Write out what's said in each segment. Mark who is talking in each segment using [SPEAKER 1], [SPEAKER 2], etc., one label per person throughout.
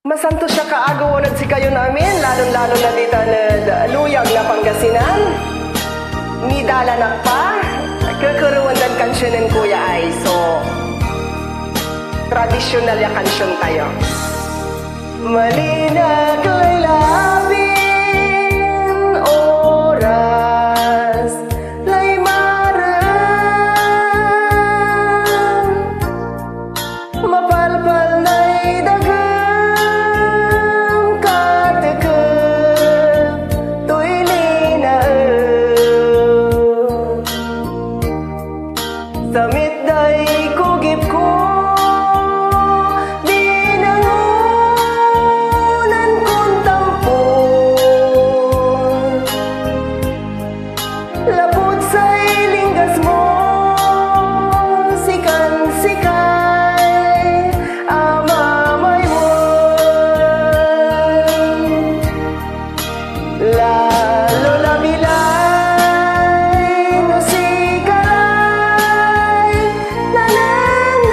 [SPEAKER 1] Masanto siya kaagawanad si kayo namin, lalong-lalo na dito na luyag na Pangasinan. Nidala na pa, kakaruan dan kansyonin kuya ay. So, tradisyonal ya kansyon tayo. Malinag laylabin oras lay maran mapalpal na'y dagang katekep tuy linaen samit day kugip ko lapod sa'y linggas mo, sikan-sikay, amamay mo. Lalo na bilay, no sikalay, nananay,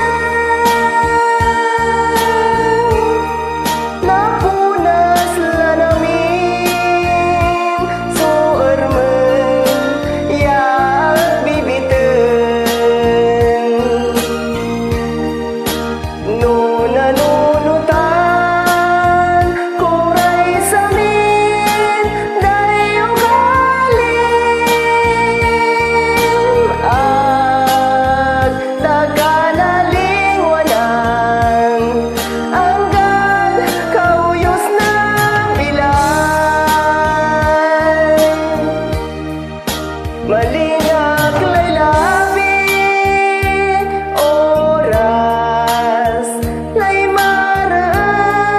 [SPEAKER 1] napunas la namin, so malinag laylabin oras lay maran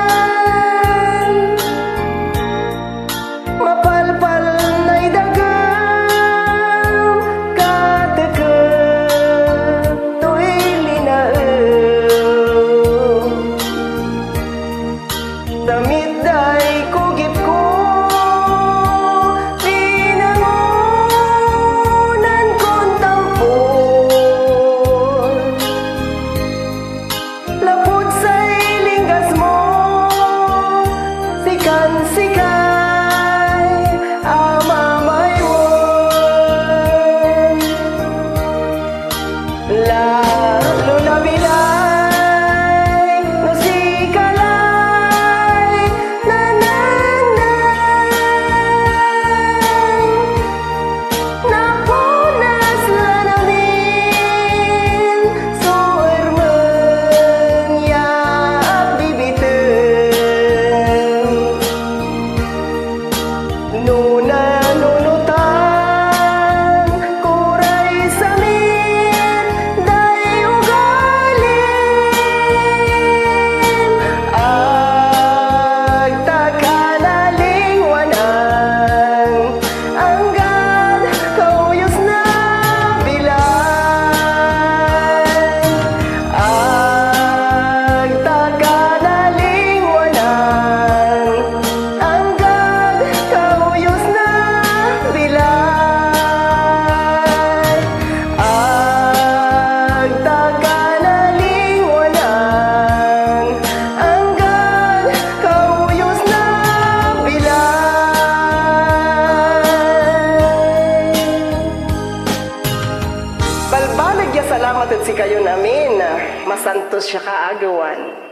[SPEAKER 1] mapalpal na'y dagang katekep tuy linaen damit day kugip ko sikay, amamay mo. Lalo na bilay, no sikalay, nananay, napunas la namin, so ermen yak bibiten. Nuna nunutan kuray samin day ugalin ag takanalingwanan anggad kauyos na bilay ag takanalingwanan anggad kauyos na bilay ag takanalingwanan anggad kauyos na bilay. Balbalag ya salamat at si kayo namin, masantos siya kaagawan.